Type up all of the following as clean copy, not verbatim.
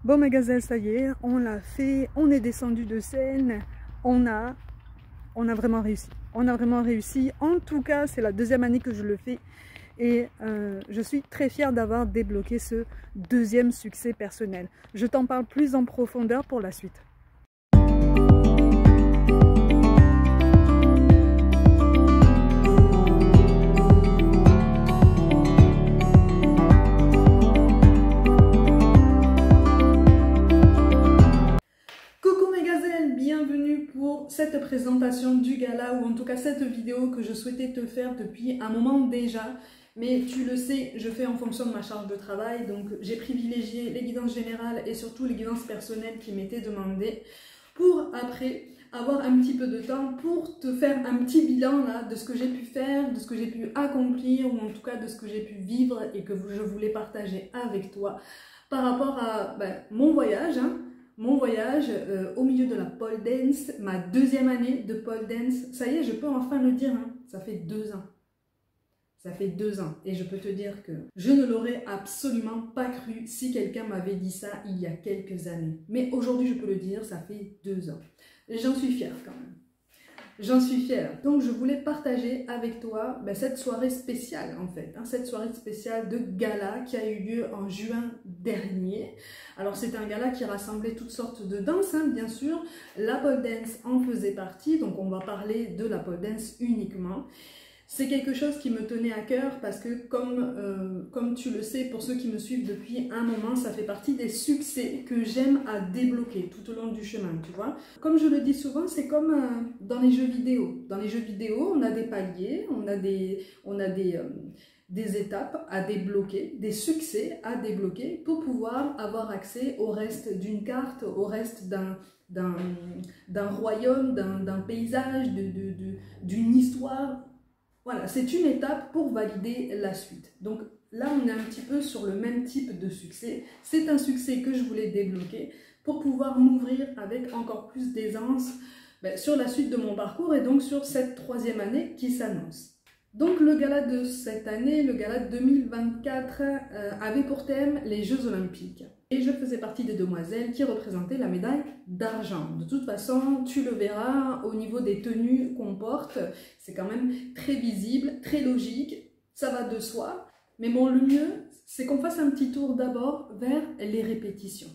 Bon ma gazelle, ça y est, on l'a fait, on est descendu de scène, on a vraiment réussi. On a vraiment réussi, en tout cas c'est la deuxième année que je le fais et je suis très fière d'avoir débloqué ce deuxième succès personnel. Je t'en parle plus en profondeur pour la suite. Pour cette présentation du gala, ou en tout cas cette vidéo que je souhaitais te faire depuis un moment déjà, mais tu le sais, je fais en fonction de ma charge de travail, donc j'ai privilégié les guidances générales et surtout les guidances personnelles qui m'étaient demandées pour après avoir un petit peu de temps pour te faire un petit bilan là, de ce que j'ai pu faire, de ce que j'ai pu accomplir, ou en tout cas de ce que j'ai pu vivre et que je voulais partager avec toi par rapport à mon voyage, Mon voyage au milieu de la pole dance, ma deuxième année de pole dance. Ça y est, je peux enfin le dire, ça fait 2 ans. Ça fait 2 ans. Et je peux te dire que je ne l'aurais absolument pas cru si quelqu'un m'avait dit ça il y a quelques années. Mais aujourd'hui, je peux le dire, ça fait 2 ans. J'en suis fière quand même. J'en suis fière. Donc, je voulais partager avec toi cette soirée spéciale, en fait. Cette soirée spéciale de gala qui a eu lieu en juin dernier. Alors, c'est un gala qui rassemblait toutes sortes de danses, bien sûr. La pole dance en faisait partie. Donc, on va parler de la pole dance uniquement. C'est quelque chose qui me tenait à cœur parce que comme tu le sais, pour ceux qui me suivent depuis un moment, ça fait partie des succès que j'aime à débloquer tout au long du chemin, tu vois. Comme je le dis souvent, c'est comme dans les jeux vidéo. Dans les jeux vidéo, on a des paliers, on a des étapes à débloquer, des succès à débloquer pour pouvoir avoir accès au reste d'une carte, au reste d'un royaume, d'un paysage, d'une histoire. Voilà, c'est une étape pour valider la suite. Donc là, on est un petit peu sur le même type de succès. C'est un succès que je voulais débloquer pour pouvoir m'ouvrir avec encore plus d'aisance sur la suite de mon parcours et donc sur cette 3e année qui s'annonce. Donc le gala de cette année, le gala 2024, avait pour thème les Jeux Olympiques. Et je faisais partie des demoiselles qui représentaient la médaille d'argent. De toute façon, tu le verras, au niveau des tenues qu'on porte, c'est quand même très visible, très logique, ça va de soi. Mais bon, le mieux, c'est qu'on fasse un petit tour d'abord vers les répétitions.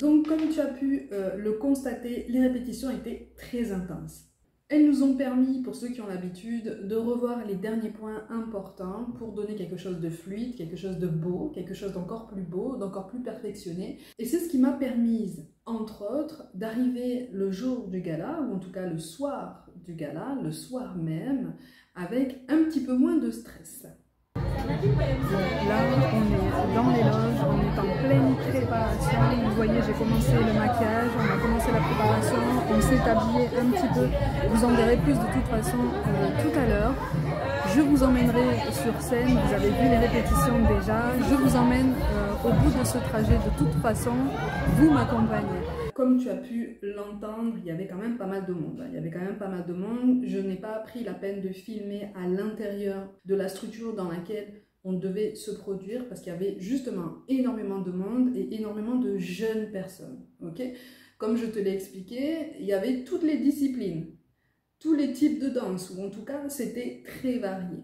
Donc comme tu as pu le constater, les répétitions étaient très intenses. Elles nous ont permis, pour ceux qui ont l'habitude, de revoir les derniers points importants pour donner quelque chose de fluide, quelque chose de beau, quelque chose d'encore plus beau, d'encore plus perfectionné. Et c'est ce qui m'a permis, entre autres, d'arriver le jour du gala, ou en tout cas le soir du gala, le soir même, avec un petit peu moins de stress. Là, on est dans les loges, on est en pleine préparation. Vous voyez, j'ai commencé le maquillage, on a commencé la préparation, on s'est habillé un petit peu. Vous en verrez plus de toute façon tout à l'heure. Je vous emmènerai sur scène, vous avez vu les répétitions déjà. Je vous emmène au bout de ce trajet de toute façon, vous m'accompagnez. Comme tu as pu l'entendre, il y avait quand même pas mal de monde. Je n'ai pas pris la peine de filmer à l'intérieur de la structure dans laquelle on devait se produire parce qu'il y avait justement énormément de monde et énormément de jeunes personnes. Okay, comme je te l'ai expliqué, il y avait toutes les disciplines, tous les types de danse, ou en tout cas, c'était très varié.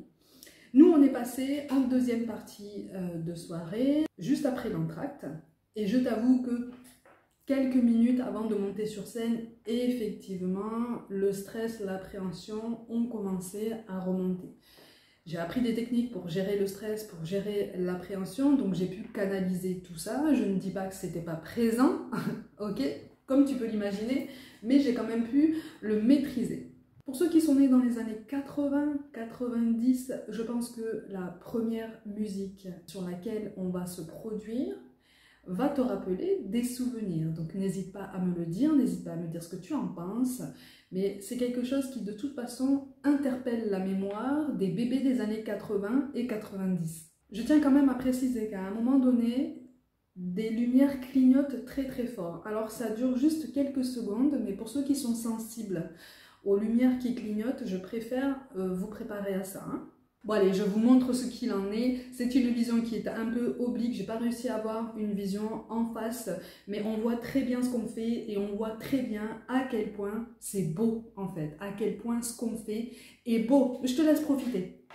Nous, on est passé en deuxième partie de soirée, juste après l'entracte. Et je t'avoue que quelques minutes avant de monter sur scène, effectivement, le stress, l'appréhension ont commencé à remonter. J'ai appris des techniques pour gérer le stress, pour gérer l'appréhension, donc j'ai pu canaliser tout ça. Je ne dis pas que c'était pas présent, ok, comme tu peux l'imaginer, mais j'ai quand même pu le maîtriser. Pour ceux qui sont nés dans les années 80-90, je pense que la première musique sur laquelle on va se produire va te rappeler des souvenirs. Donc n'hésite pas à me le dire, n'hésite pas à me dire ce que tu en penses, mais c'est quelque chose qui de toute façon interpelle la mémoire des bébés des années 80 et 90. Je tiens quand même à préciser qu'à un moment donné, des lumières clignotent très très fort. Alors ça dure juste quelques secondes, mais pour ceux qui sont sensibles aux lumières qui clignotent, je préfère vous préparer à ça. Hein. Bon allez, je vous montre ce qu'il en est. C'est une vision qui est un peu oblique. J'ai pas réussi à avoir une vision en face, mais on voit très bien ce qu'on fait et on voit très bien à quel point c'est beau en fait, à quel point ce qu'on fait est beau. Je te laisse profiter.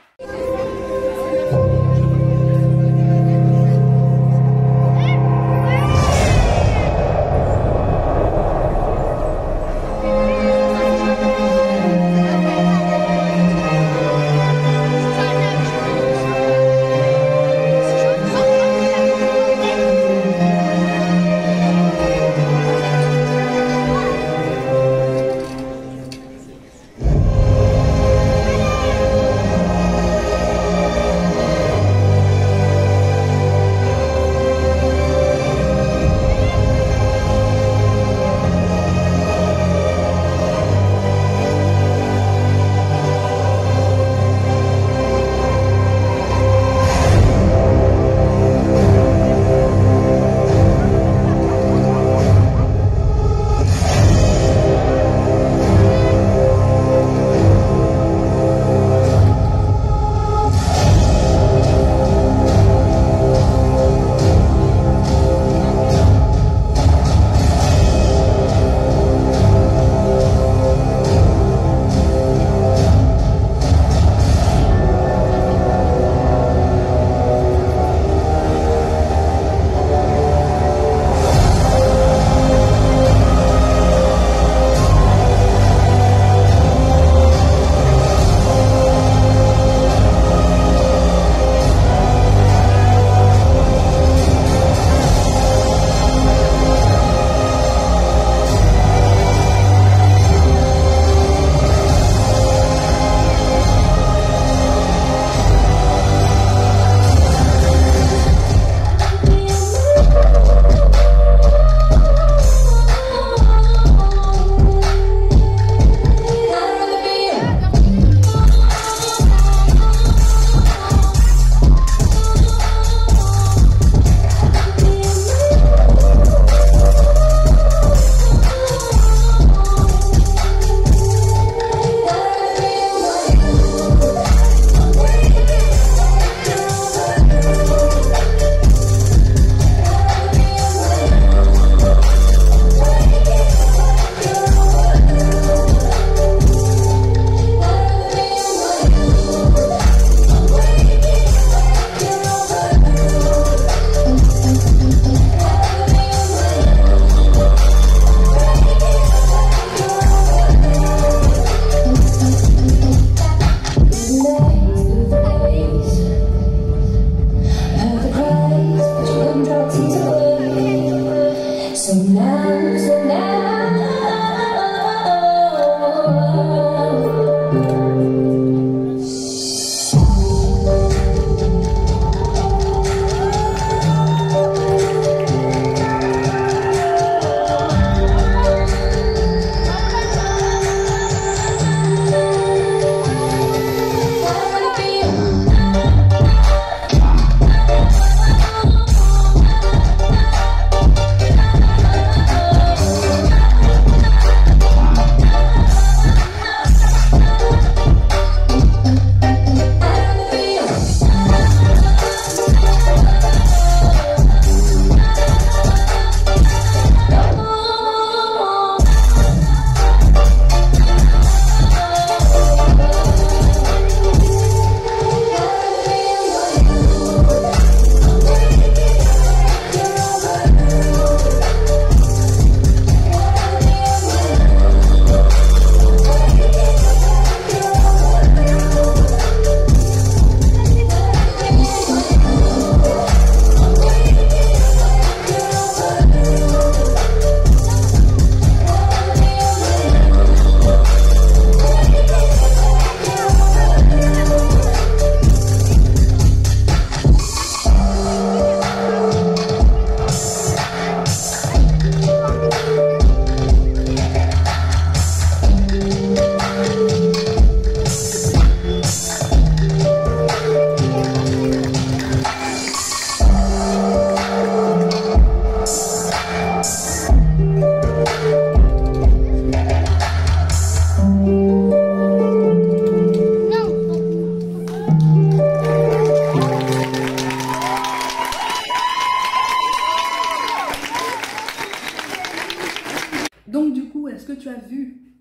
est-ce que tu as vu?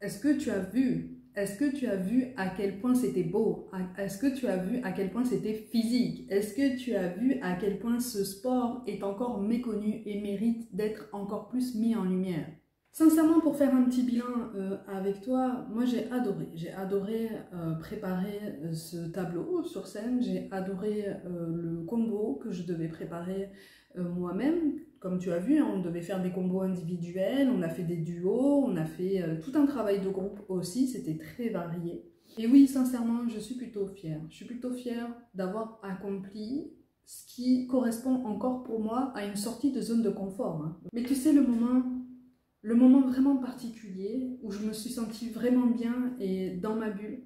Est-ce que tu as vu? Est-ce que tu as vu à quel point c'était beau? Est-ce que tu as vu à quel point c'était physique? Est-ce que tu as vu à quel point ce sport est encore méconnu et mérite d'être encore plus mis en lumière? Sincèrement, pour faire un petit bilan avec toi, moi j'ai adoré préparer ce tableau sur scène, j'ai adoré le combo que je devais préparer moi-même. Comme tu as vu, hein, on devait faire des combos individuels, on a fait des duos, on a fait tout un travail de groupe aussi, c'était très varié. Et oui, sincèrement, je suis plutôt fière. Je suis plutôt fière d'avoir accompli ce qui correspond encore pour moi à une sortie de zone de confort. Hein. Mais tu sais, le moment vraiment particulier où je me suis sentie vraiment bien et dans ma bulle,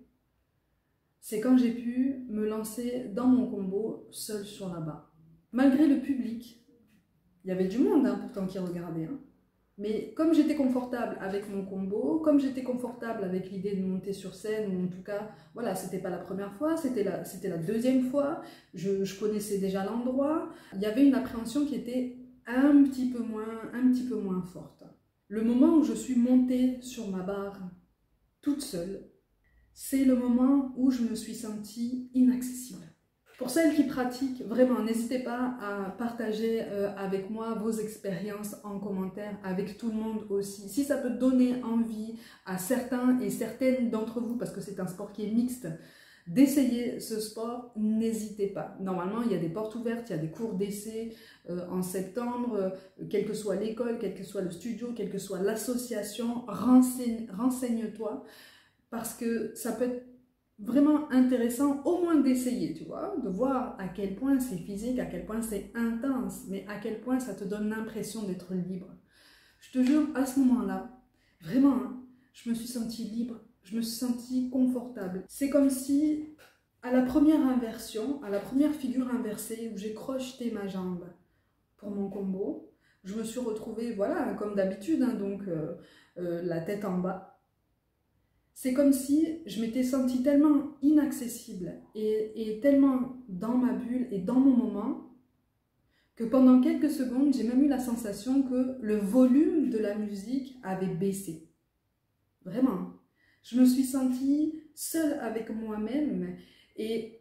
c'est quand j'ai pu me lancer dans mon combo seule sur la barre. Malgré le public, il y avait du monde hein, pourtant qui regardait. Hein. Mais comme j'étais confortable avec mon combo, comme j'étais confortable avec l'idée de monter sur scène, ou en tout cas, voilà, c'était pas la première fois, c'était la deuxième fois, je connaissais déjà l'endroit, il y avait une appréhension qui était un petit peu moins forte. Le moment où je suis montée sur ma barre toute seule, c'est le moment où je me suis sentie inaccessible. Pour celles qui pratiquent, vraiment, n'hésitez pas à partager avec moi vos expériences en commentaire, avec tout le monde aussi. Si ça peut donner envie à certains et certaines d'entre vous, parce que c'est un sport qui est mixte, d'essayer ce sport, n'hésitez pas. Normalement, il y a des portes ouvertes, il y a des cours d'essai en septembre, quelle que soit l'école, quel que soit le studio, quelle que soit l'association, renseigne-toi, parce que ça peut être vraiment intéressant au moins d'essayer, tu vois, de voir à quel point c'est physique, à quel point c'est intense, mais à quel point ça te donne l'impression d'être libre. Je te jure, à ce moment-là, vraiment, hein, je me suis sentie libre, je me suis sentie confortable. C'est comme si, à la première inversion, à la première figure inversée, où j'ai crocheté ma jambe pour mon combo, je me suis retrouvée, voilà, comme d'habitude, hein, donc la tête en bas. C'est comme si je m'étais sentie tellement inaccessible et tellement dans ma bulle et dans mon moment que pendant quelques secondes, j'ai même eu la sensation que le volume de la musique avait baissé. Vraiment. Je me suis sentie seule avec moi-même et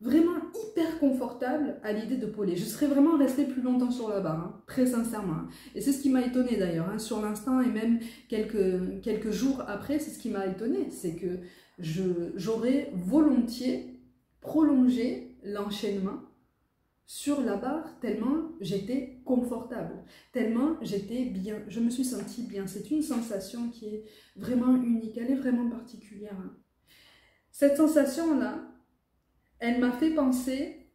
vraiment hyper confortable à l'idée de poler. Je serais vraiment restée plus longtemps sur la barre, hein, très sincèrement. Et c'est ce qui m'a étonnée d'ailleurs, hein, sur l'instant et même quelques jours après, c'est ce qui m'a étonnée. C'est que j'aurais volontiers prolongé l'enchaînement sur la barre tellement j'étais confortable, tellement j'étais bien. Je me suis sentie bien. C'est une sensation qui est vraiment unique, elle est vraiment particulière. Hein. Cette sensation-là, elle m'a fait penser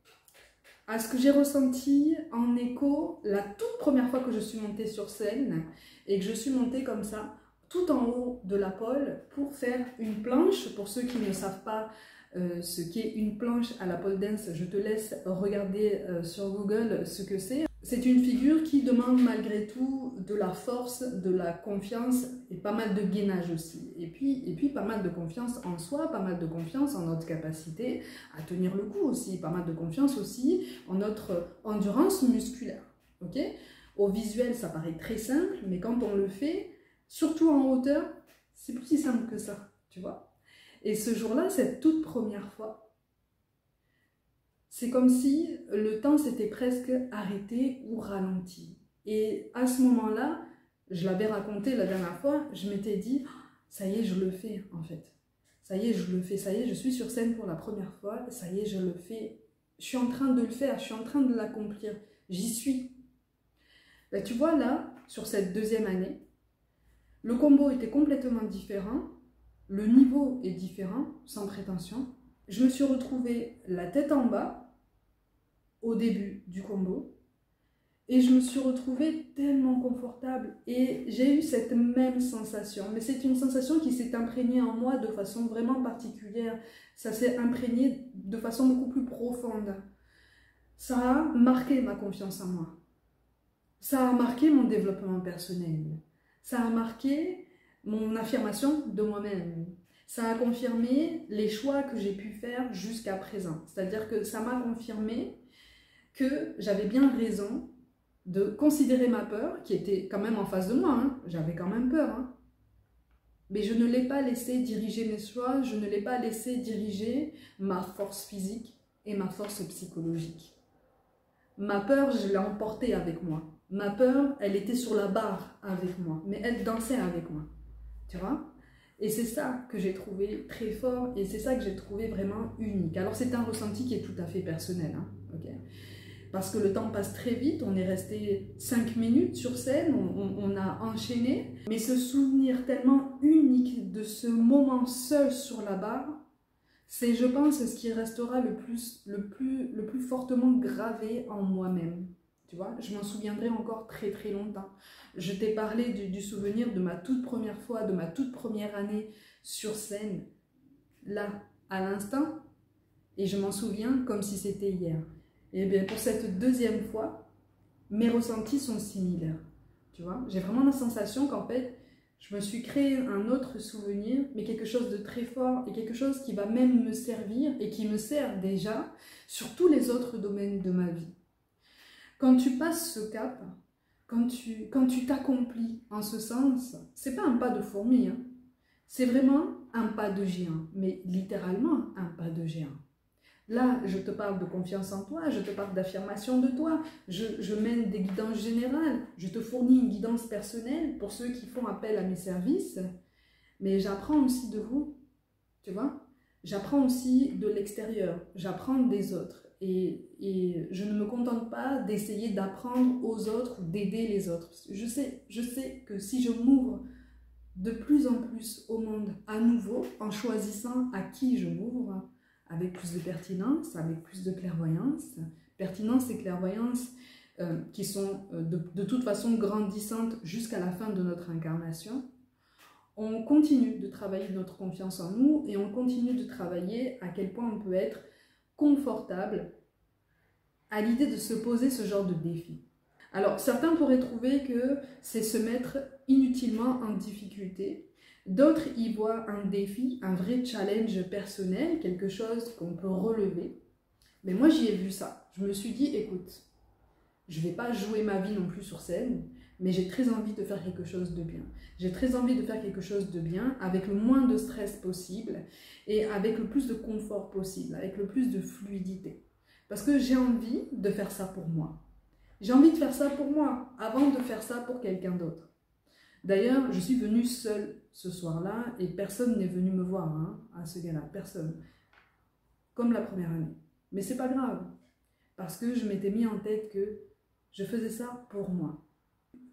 à ce que j'ai ressenti en écho la toute première fois que je suis montée sur scène et que je suis montée comme ça, tout en haut de la pole pour faire une planche. Pour ceux qui ne savent pas ce qu'est une planche à la pole dance, je te laisse regarder sur Google ce que c'est. C'est une figure qui demande malgré tout de la force, de la confiance et pas mal de gainage aussi. Et puis pas mal de confiance en soi, pas mal de confiance en notre capacité à tenir le coup aussi, pas mal de confiance aussi en notre endurance musculaire. Okay ? Au visuel, ça paraît très simple, mais quand on le fait, surtout en hauteur, c'est plus si simple que ça, tu vois. Et ce jour-là, cette toute première fois, c'est comme si le temps s'était presque arrêté ou ralenti. Et à ce moment-là, je l'avais raconté la dernière fois, je m'étais dit, ça y est, je le fais en fait. Ça y est, je le fais, ça y est, je suis sur scène pour la première fois, ça y est, je le fais. Je suis en train de le faire, je suis en train de l'accomplir, j'y suis. Ben, tu vois là, sur cette deuxième année, le combo était complètement différent, le niveau est différent, sans prétention. Je me suis retrouvée la tête en bas, au début du combo et je me suis retrouvée tellement confortable et j'ai eu cette même sensation, mais c'est une sensation qui s'est imprégnée en moi de façon vraiment particulière, ça s'est imprégné de façon beaucoup plus profonde. Ça a marqué ma confiance en moi, ça a marqué mon développement personnel, ça a marqué mon affirmation de moi-même, ça a confirmé les choix que j'ai pu faire jusqu'à présent, c'est-à-dire que ça m'a confirmé que j'avais bien raison de considérer ma peur, qui était quand même en face de moi, hein. J'avais quand même peur, hein. Mais je ne l'ai pas laissé diriger mes choix, je ne l'ai pas laissé diriger ma force physique et ma force psychologique. Ma peur, je l'ai emportée avec moi. Ma peur, elle était sur la barre avec moi, mais elle dansait avec moi, tu vois? Et c'est ça que j'ai trouvé très fort et c'est ça que j'ai trouvé vraiment unique. Alors c'est un ressenti qui est tout à fait personnel, hein, okay? Parce que le temps passe très vite, on est resté 5 minutes sur scène, on a enchaîné. Mais ce souvenir tellement unique de ce moment seul sur la barre, c'est, je pense, ce qui restera le plus fortement gravé en moi-même. Tu vois, je m'en souviendrai encore très très longtemps. Je t'ai parlé du souvenir de ma toute première fois, de ma toute première année sur scène, là, à l'instant, et je m'en souviens comme si c'était hier. Et bien pour cette deuxième fois, mes ressentis sont similaires. Tu vois, j'ai vraiment la sensation qu'en fait, je me suis créé un autre souvenir, mais quelque chose de très fort et quelque chose qui va même me servir et qui me sert déjà sur tous les autres domaines de ma vie. Quand tu passes ce cap, quand tu t'accomplis en ce sens, c'est pas un pas de fourmi, hein. C'est vraiment un pas de géant, mais littéralement un pas de géant. Là, je te parle de confiance en toi, je te parle d'affirmation de toi, je mène des guidances générales, je te fournis une guidance personnelle pour ceux qui font appel à mes services, mais j'apprends aussi de vous, tu vois, j'apprends aussi de l'extérieur, j'apprends des autres et je ne me contente pas d'essayer d'apprendre aux autres ou d'aider les autres. Je sais que si je m'ouvre de plus en plus au monde à nouveau, en choisissant à qui je m'ouvre, avec plus de pertinence, avec plus de clairvoyance. Pertinence et clairvoyance qui sont de toute façon grandissantes jusqu'à la fin de notre incarnation. On continue de travailler notre confiance en nous et on continue de travailler à quel point on peut être confortable à l'idée de se poser ce genre de défi. Alors, certains pourraient trouver que c'est se mettre inutilement en difficulté. D'autres y voient un défi, un vrai challenge personnel, quelque chose qu'on peut relever. Mais moi, j'y ai vu ça. Je me suis dit, écoute, je ne vais pas jouer ma vie non plus sur scène, mais j'ai très envie de faire quelque chose de bien. J'ai très envie de faire quelque chose de bien avec le moins de stress possible et avec le plus de confort possible, avec le plus de fluidité. Parce que j'ai envie de faire ça pour moi. J'ai envie de faire ça pour moi, avant de faire ça pour quelqu'un d'autre. D'ailleurs, je suis venue seule ce soir-là et personne n'est venu me voir hein, à ce gala, personne. Comme la première année. Mais c'est pas grave, parce que je m'étais mis en tête que je faisais ça pour moi.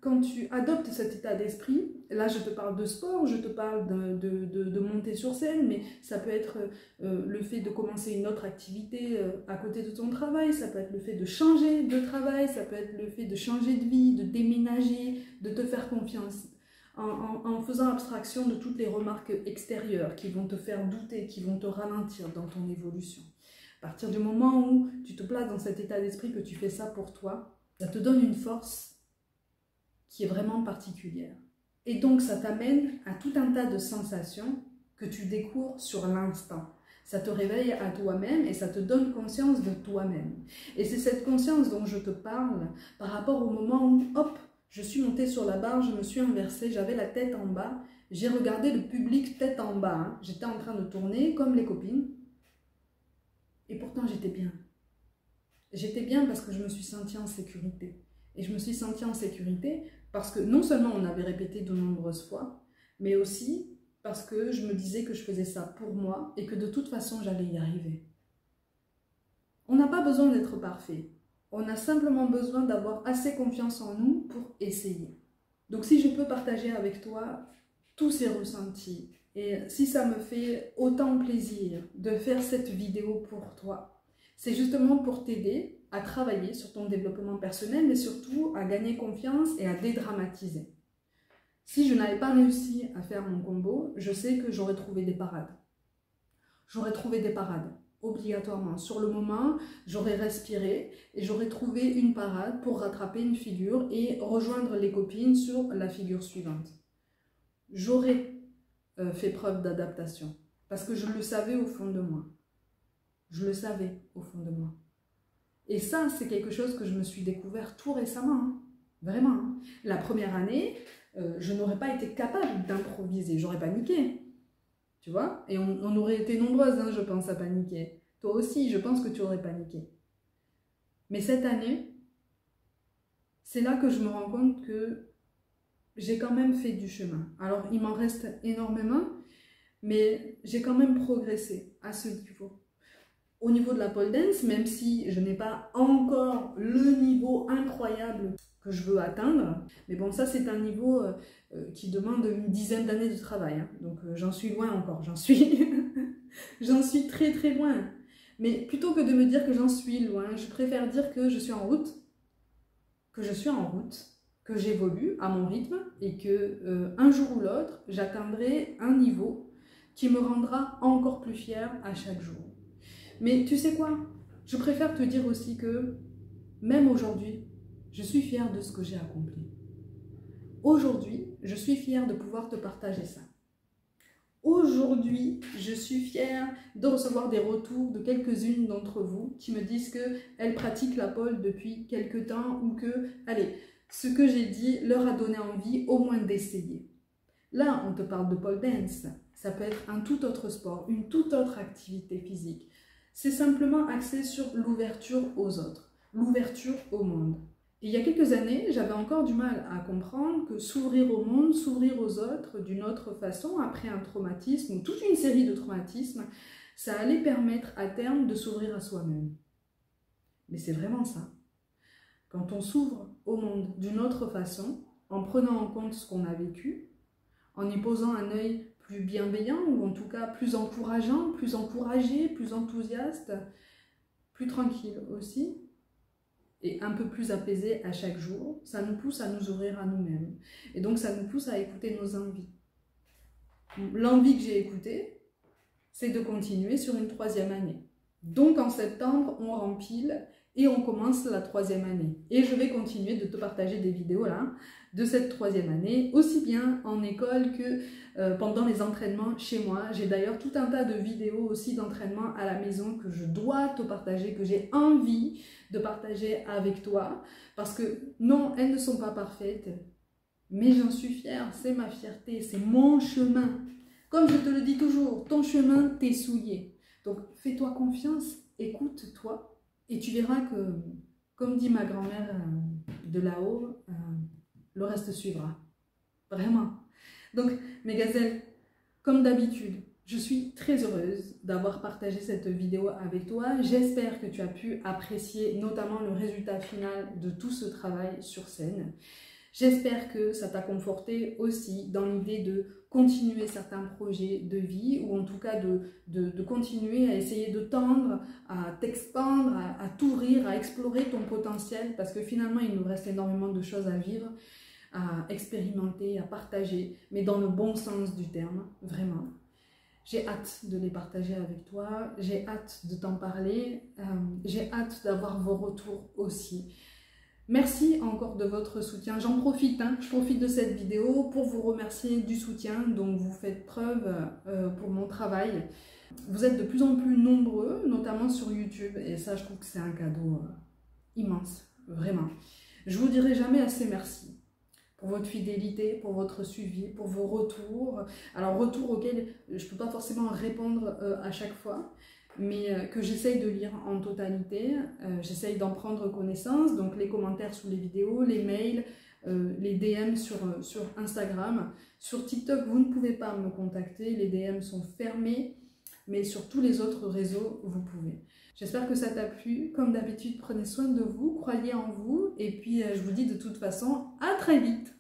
Quand tu adoptes cet état d'esprit, là je te parle de sport, je te parle de monter sur scène, mais ça peut être le fait de commencer une autre activité à côté de ton travail, ça peut être le fait de changer de travail, ça peut être le fait de changer de vie, de déménager, de te faire confiance. En faisant abstraction de toutes les remarques extérieures qui vont te faire douter, qui vont te ralentir dans ton évolution. À partir du moment où tu te places dans cet état d'esprit que tu fais ça pour toi, ça te donne une force qui est vraiment particulière. Et donc ça t'amène à tout un tas de sensations que tu découvres sur l'instant. Ça te réveille à toi-même et ça te donne conscience de toi-même. Et c'est cette conscience dont je te parle par rapport au moment où, hop, je suis montée sur la barre, je me suis inversée, j'avais la tête en bas, j'ai regardé le public tête en bas. Hein. J'étais en train de tourner comme les copines. Et pourtant j'étais bien. J'étais bien parce que je me suis sentie en sécurité. Et je me suis sentie en sécurité parce que non seulement on avait répété de nombreuses fois, mais aussi parce que je me disais que je faisais ça pour moi et que de toute façon j'allais y arriver. On n'a pas besoin d'être parfait. On a simplement besoin d'avoir assez confiance en nous pour essayer. Donc si je peux partager avec toi tous ces ressentis et si ça me fait autant plaisir de faire cette vidéo pour toi, c'est justement pour t'aider à travailler sur ton développement personnel, mais surtout à gagner confiance et à dédramatiser. Si je n'avais pas réussi à faire mon combo, je sais que j'aurais trouvé des parades. J'aurais trouvé des parades, obligatoirement. Sur le moment, j'aurais respiré et j'aurais trouvé une parade pour rattraper une figure et rejoindre les copines sur la figure suivante. J'aurais fait preuve d'adaptation parce que je le savais au fond de moi. Je le savais au fond de moi. Et ça, c'est quelque chose que je me suis découvert tout récemment, hein. Vraiment. Hein. La première année, je n'aurais pas été capable d'improviser, j'aurais paniqué. Tu vois? Et on aurait été nombreuses, hein, je pense, à paniquer. Toi aussi, je pense que tu aurais paniqué. Mais cette année, c'est là que je me rends compte que j'ai quand même fait du chemin. Alors, il m'en reste énormément, mais j'ai quand même progressé à ce niveau. Au niveau de la pole dance, même si je n'ai pas encore le niveau incroyable que je veux atteindre, mais bon, ça c'est un niveau qui demande une dizaine d'années de travail, hein. Donc j'en suis loin encore, j'en suis très très loin. Mais plutôt que de me dire que j'en suis loin, je préfère dire que je suis en route, que j'évolue à mon rythme et que un jour ou l'autre, j'atteindrai un niveau qui me rendra encore plus fière à chaque jour. Mais tu sais quoi? Je préfère te dire aussi que même aujourd'hui, je suis fière de ce que j'ai accompli. Aujourd'hui, je suis fière de pouvoir te partager ça. Aujourd'hui, je suis fière de recevoir des retours de quelques-unes d'entre vous qui me disent qu'elles pratiquent la pole depuis quelques temps ou que, allez, ce que j'ai dit leur a donné envie au moins d'essayer. Là, on te parle de pole dance. Ça peut être un tout autre sport, une toute autre activité physique. C'est simplement axé sur l'ouverture aux autres, l'ouverture au monde. Et il y a quelques années, j'avais encore du mal à comprendre que s'ouvrir au monde, s'ouvrir aux autres d'une autre façon, après un traumatisme ou toute une série de traumatismes, ça allait permettre à terme de s'ouvrir à soi-même. Mais c'est vraiment ça. Quand on s'ouvre au monde d'une autre façon, en prenant en compte ce qu'on a vécu, en y posant un œil plus bienveillant ou en tout cas plus encourageant, plus encouragé, plus enthousiaste, plus tranquille aussi et un peu plus apaisé à chaque jour, ça nous pousse à nous ouvrir à nous-mêmes et donc ça nous pousse à écouter nos envies. L'envie que j'ai écoutée, c'est de continuer sur une 3e année. Donc en septembre, on rempile et on commence la 3e année. Et je vais continuer de te partager des vidéos là, de cette 3e année, aussi bien en école que pendant les entraînements chez moi. J'ai d'ailleurs tout un tas de vidéos aussi d'entraînement à la maison que je dois te partager, que j'ai envie de partager avec toi. Parce que non, elles ne sont pas parfaites, mais j'en suis fière, c'est ma fierté, c'est mon chemin. Comme je te le dis toujours, ton chemin, tes souliers. Donc fais-toi confiance, écoute-toi. Et tu verras que, comme dit ma grand-mère de là-haut, le reste suivra. Vraiment. Donc, mes gazelles, comme d'habitude, je suis très heureuse d'avoir partagé cette vidéo avec toi. J'espère que tu as pu apprécier notamment le résultat final de tout ce travail sur scène. J'espère que ça t'a conforté aussi dans l'idée de continuer certains projets de vie ou en tout cas de continuer à essayer de tendre, à t'expandre, à t'ouvrir, à explorer ton potentiel parce que finalement il nous reste énormément de choses à vivre, à expérimenter, à partager, mais dans le bon sens du terme, vraiment. J'ai hâte de les partager avec toi, j'ai hâte de t'en parler, j'ai hâte d'avoir vos retours aussi. Merci encore de votre soutien. J'en profite, je profite de cette vidéo pour vous remercier du soutien dont vous faites preuve pour mon travail. Vous êtes de plus en plus nombreux, notamment sur YouTube, et ça je trouve que c'est un cadeau immense, vraiment. Je vous dirai jamais assez merci pour votre fidélité, pour votre suivi, pour vos retours. Alors retours auxquels je ne peux pas forcément répondre à chaque fois, mais que j'essaye de lire en totalité, j'essaye d'en prendre connaissance, donc les commentaires sous les vidéos, les mails, les DM sur Instagram. Sur TikTok, vous ne pouvez pas me contacter, les DM sont fermés, mais sur tous les autres réseaux, vous pouvez. J'espère que ça t'a plu. Comme d'habitude, prenez soin de vous, croyez en vous, et puis je vous dis de toute façon, à très vite.